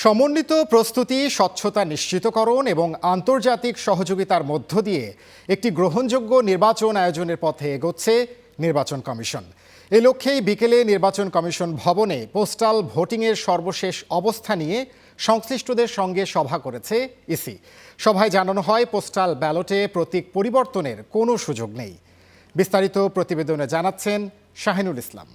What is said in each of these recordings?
সমন্বিত প্রস্তুতি, স্বচ্ছতা নিশ্চিতকরণ এবং আন্তর্জাতিক সহযোগিতার মধ্য দিয়ে একটি গ্রহণযোগ্য নির্বাচন আয়োজনের পথে এগোচ্ছে নির্বাচন কমিশন। এ লক্ষ্যেই বিকেলে নির্বাচন কমিশন ভবনে পোস্টাল ভোটিংয়ের সর্বশেষ অবস্থা নিয়ে সংশ্লিষ্টদের সঙ্গে সভা করেছে ইসি। সভায় জানানো হয়, পোস্টাল ব্যালটে প্রতীক পরিবর্তনের কোনো সুযোগ নেই। বিস্তারিত প্রতিবেদনে জানাচ্ছেন শাহিনুল ইসলাম।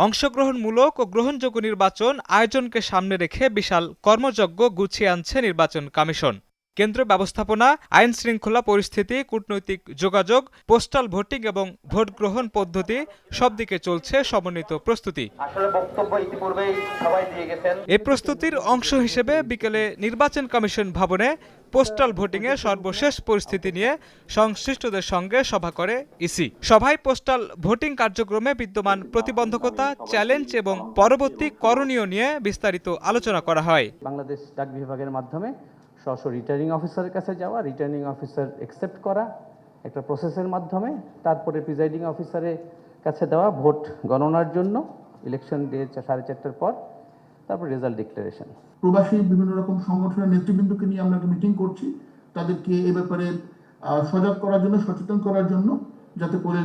অংশগ্রহণমূলক ও গ্রহণযোগ্য নির্বাচন আয়োজনকে সামনে রেখে বিশাল কর্মযজ্ঞ গুছিয়ে আনছে নির্বাচন কমিশন। কেন্দ্র ব্যবস্থাপনা, আইন শৃঙ্খলা পরিস্থিতি, কূটনৈতিক যোগাযোগ, পোস্টাল ভোটিং এবং ভোট গ্রহণ পদ্ধতি সব দিকে চলছে সমন্বিত প্রস্তুতি। এই প্রস্তুতির অংশ হিসেবে বিকেলে নির্বাচন কমিশন ভবনে পোস্টাল ভোটিংয়ের সর্বশেষ পরিস্থিতি নিয়ে সংশ্লিষ্টদের সঙ্গে সভা করে ইসি। সভায় পোস্টাল ভোটিং কার্যক্রমে বিদ্যমান প্রতিবন্ধকতা, চ্যালেঞ্জ এবং পরবর্তী করণীয় নিয়ে বিস্তারিত আলোচনা করা হয়। বাংলাদেশ ডাক বিভাগের মাধ্যমে সরাসরি রিটার্নিং অফিসারের কাছে যাওয়া, রিটার্নিং অফিসার অ্যাকসেপ্ট করা একটা প্রসেসের মাধ্যমে, তারপরে প্রিজাইডিং অফিসারের কাছে দেওয়া ভোট গণনার জন্য ইলেকশন ডে 4:30টার পর, তারপর রেজাল্ট ডিক্লারেশন। প্রবাসী বিভিন্ন রকম সংগঠনের নেতৃবৃন্দকে নিয়ে আমরা একটা মিটিং করছি, তাদেরকে এ ব্যাপারে সজাগ করার জন্য, সচেতন করার জন্য, যাতে করে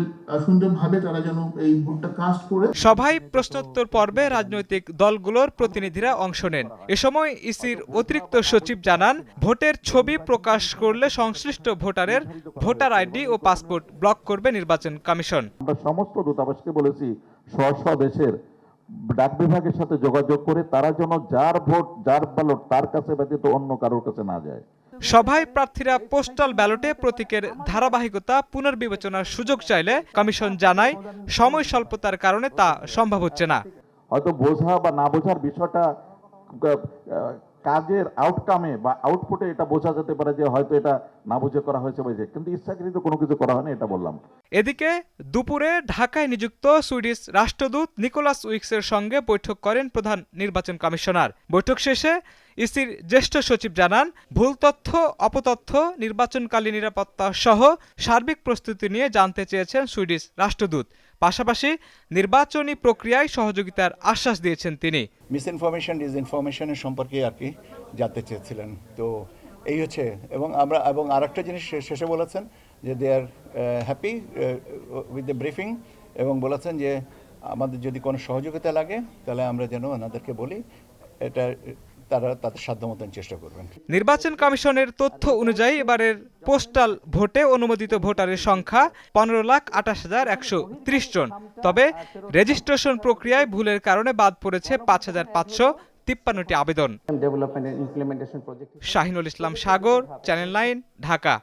সুন্দরভাবে তারা যেন এই ভোটটা কাস্ট করে। সভায় প্রশ্নোত্তর পর্বে রাজনৈতিক দলগুলোর প্রতিনিধিরা অংশ নেন। এ সময় ইসির অতিরিক্ত সচিব জানান, ভোটের ছবি প্রকাশ করলে সংশ্লিষ্ট ভোটারের ভোটার আইডি ও পাসপোর্ট ব্লক করবে নির্বাচন কমিশন। আমরা সমস্ত দূতাবাসকে বলেছি স্ব দেশের ডাক বিভাগের সাথে যোগাযোগ করে তারা যেন যার ভোট, যার ব্যালট তার কাছে ব্যতীত অন্য কারোর কাছে না যায়। সভায় প্রার্থীরা পোস্টাল ব্যালটে প্রতীকের ধারাবাহিকতা পুনর্বিবেচনার সুযোগ চাইলে কমিশন জানায়, সময় স্বল্পতার কারণে তা সম্ভব হচ্ছে না। হয়তো বোঝা বা না বোঝার বিষয়টা কাজের আউটকামে বা আউটপুটে এটা বোঝা যেতে পারে যে হয়তো এটা না বুঝে করা হয়েছে, কিন্তু ইচ্ছাকৃত কোনো কিছু করা হয়নি, এটা বললাম। এদিকে দুপুরে ঢাকায় নিযুক্ত সুইডিশ রাষ্ট্রদূত নিকোলাস উইক্সের সঙ্গে বৈঠক করেন প্রধান নির্বাচন কমিশনার। বৈঠক শেষে ইসির জ্যেষ্ঠ সচিব জানান, ভুল তথ্য, অপতথ্য, নির্বাচনকালীন নিরাপত্তা সহ সার্বিক প্রস্তুতি নিয়ে জানতে চেয়েছেন সুইডিশ রাষ্ট্রদূত। পাশাপাশি নির্বাচনী প্রক্রিয়ায় সহযোগিতার আশ্বাস দিয়েছেন তিনি। মিসইনফরমেশন, ডিসইনফরমেশনের সম্পর্কে আর কি জানতে চেয়েছিলেন, তো এই হচ্ছে। এবং আরেকটা জিনিস শেষে বলেছেন যে দে আর হ্যাপি উইথ দ্য ব্রিফিং, এবং বলেছেন যে আমাদের যদি কোনো সহযোগিতা লাগে তাহলে আমরা যেন ওনাদেরকে বলি, এটা তারা তাদের সাধ্য মতন চেষ্টা করবেন। নির্বাচন কমিশনের তথ্য অনুযায়ী এবারের পোস্টাল ভোটে অনুমোদিত ভোটারের সংখ্যা 15,28,130 জন। তবে রেজিস্ট্রেশন প্রক্রিয়ায় ভুলের কারণে বাদ পড়েছে 5,553টি আবেদন। শাহিনুল ইসলাম সাগর, চ্যানেল 9, ঢাকা।